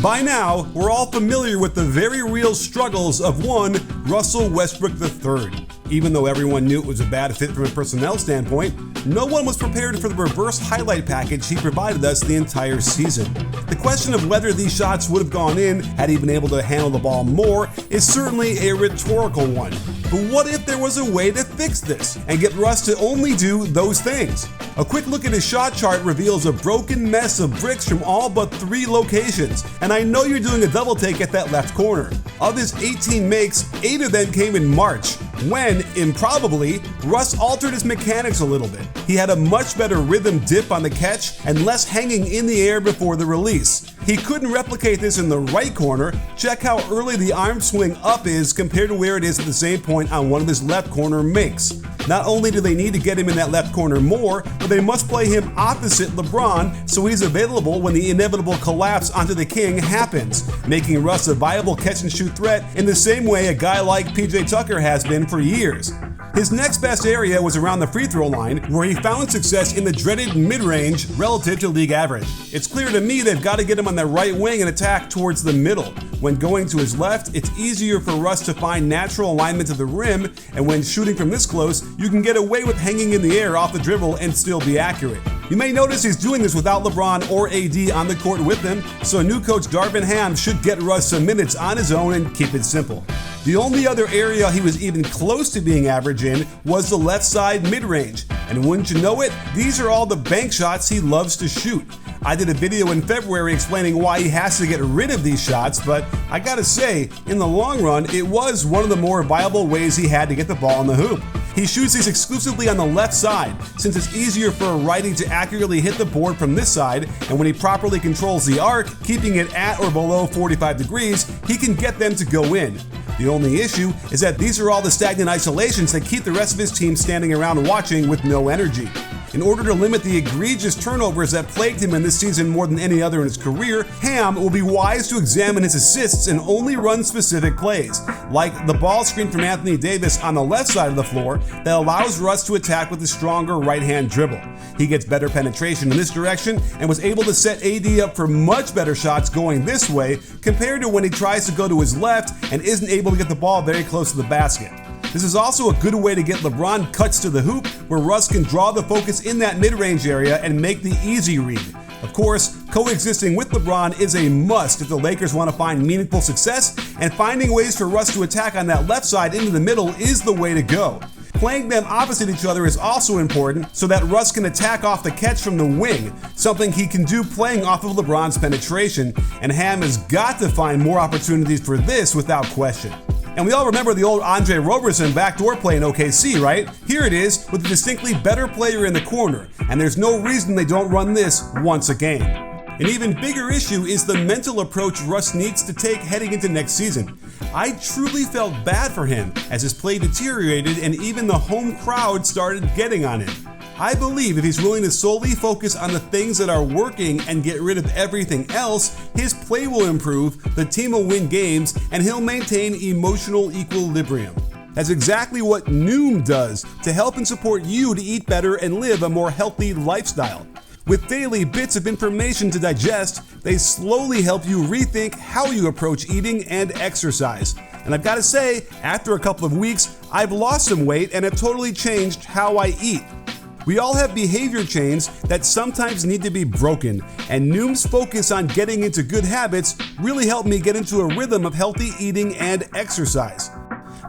By now, we're all familiar with the very real struggles of one Russell Westbrook III. Even though everyone knew it was a bad fit from a personnel standpoint, no one was prepared for the reverse highlight package he provided us the entire season. The question of whether these shots would have gone in had he been able to handle the ball more is certainly a rhetorical one. But what if there was a way to fix this and get Russ to only do those things? A quick look at his shot chart reveals a broken mess of bricks from all but 3 locations, and I know you're doing a double take at that left corner. Of his 18 makes, 8 of them came in March, when, improbably, Russ altered his mechanics a little bit. He had a much better rhythm dip on the catch and less hanging in the air before the release. He couldn't replicate this in the right corner. Check how early the arm swing up is compared to where it is at the same point on one of his left corner makes. Not only do they need to get him in that left corner more, but they must play him opposite LeBron so he's available when the inevitable collapse onto the king happens, making Russ a viable catch-and-shoot threat in the same way a guy like PJ Tucker has been for years. His next best area was around the free throw line, where he found success in the dreaded mid-range relative to league average. It's clear to me they've got to get him on the right wing and attack towards the middle. When going to his left, it's easier for Russ to find natural alignment to the rim, and when shooting from this close, you can get away with hanging in the air off the dribble and still be accurate. You may notice he's doing this without LeBron or AD on the court with him, so new coach Darvin Ham should get Russ some minutes on his own and keep it simple. The only other area he was even close to being average in was the left side mid-range, and wouldn't you know it, these are all the bank shots he loves to shoot. I did a video in February explaining why he has to get rid of these shots, but I gotta say, in the long run, it was one of the more viable ways he had to get the ball in the hoop. He shoots these exclusively on the left side, since it's easier for a righty to accurately hit the board from this side, and when he properly controls the arc, keeping it at or below 45 degrees, he can get them to go in. The only issue is that these are all the stagnant isolations that keep the rest of his team standing around watching with no energy. In order to limit the egregious turnovers that plagued him in this season more than any other in his career, Ham will be wise to examine his assists and only run specific plays, like the ball screen from Anthony Davis on the left side of the floor that allows Russ to attack with a stronger right-hand dribble. He gets better penetration in this direction and was able to set AD up for much better shots going this way compared to when he tries to go to his left and isn't able to get the ball very close to the basket. This is also a good way to get LeBron cuts to the hoop, where Russ can draw the focus in that mid-range area and make the easy read. Of course, coexisting with LeBron is a must if the Lakers want to find meaningful success, and finding ways for Russ to attack on that left side into the middle is the way to go. Playing them opposite each other is also important so that Russ can attack off the catch from the wing, something he can do playing off of LeBron's penetration, and Ham has got to find more opportunities for this without question. And we all remember the old Andre Roberson backdoor play in OKC, right? Here it is with a distinctly better player in the corner, and there's no reason they don't run this once a game. An even bigger issue is the mental approach Russ needs to take heading into next season. I truly felt bad for him as his play deteriorated and even the home crowd started getting on him. I believe if he's willing to solely focus on the things that are working and get rid of everything else, his play will improve, the team will win games, and he'll maintain emotional equilibrium. That's exactly what Noom does to help and support you to eat better and live a more healthy lifestyle. With daily bits of information to digest, they slowly help you rethink how you approach eating and exercise. And I've got to say, after a couple of weeks, I've lost some weight and have totally changed how I eat. We all have behavior chains that sometimes need to be broken, and Noom's focus on getting into good habits really helped me get into a rhythm of healthy eating and exercise.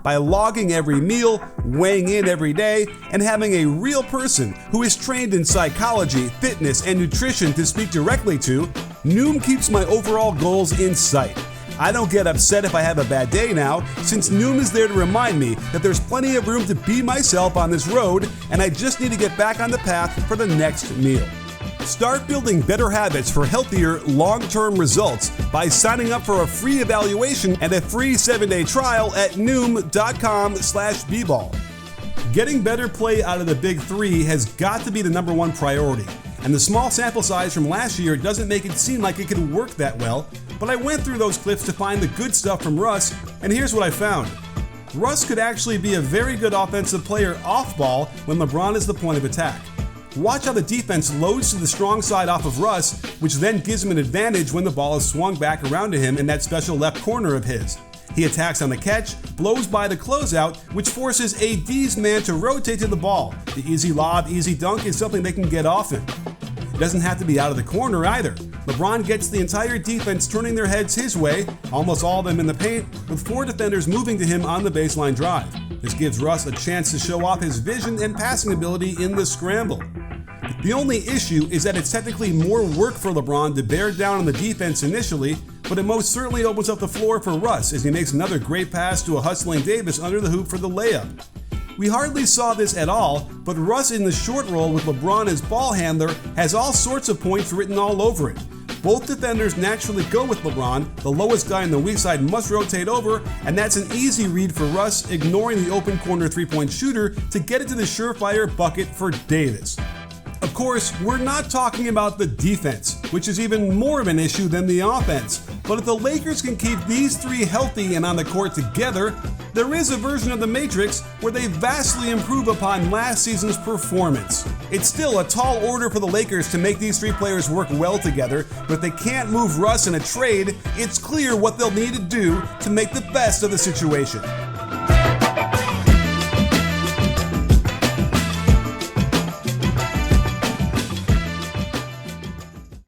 By logging every meal, weighing in every day, and having a real person who is trained in psychology, fitness, and nutrition to speak directly to, Noom keeps my overall goals in sight. I don't get upset if I have a bad day now, since Noom is there to remind me that there's plenty of room to be myself on this road, and I just need to get back on the path for the next meal. Start building better habits for healthier, long-term results by signing up for a free evaluation and a free 7-day trial at noom.com/bball. Getting better play out of the big three has got to be the number one priority, and the small sample size from last year doesn't make it seem like it could work that well, but I went through those clips to find the good stuff from Russ, and here's what I found. Russ could actually be a very good offensive player off ball when LeBron is the point of attack. Watch how the defense loads to the strong side off of Russ, which then gives him an advantage when the ball is swung back around to him in that special left corner of his. He attacks on the catch, blows by the closeout, which forces AD's man to rotate to the ball. The easy lob, easy dunk is something they can get often. It doesn't have to be out of the corner either. LeBron gets the entire defense turning their heads his way, almost all of them in the paint, with 4 defenders moving to him on the baseline drive. This gives Russ a chance to show off his vision and passing ability in the scramble. The only issue is that it's technically more work for LeBron to bear down on the defense initially, but it most certainly opens up the floor for Russ as he makes another great pass to a hustling Davis under the hoop for the layup. We hardly saw this at all, but Russ in the short roll with LeBron as ball handler has all sorts of points written all over it. Both defenders naturally go with LeBron, the lowest guy on the weak side must rotate over, and that's an easy read for Russ, ignoring the open corner three-point shooter to get it to the surefire bucket for Davis. Of course, we're not talking about the defense, which is even more of an issue than the offense. But if the Lakers can keep these three healthy and on the court together, there is a version of the Matrix where they vastly improve upon last season's performance. It's still a tall order for the Lakers to make these three players work well together, but if they can't move Russ in a trade, it's clear what they'll need to do to make the best of the situation.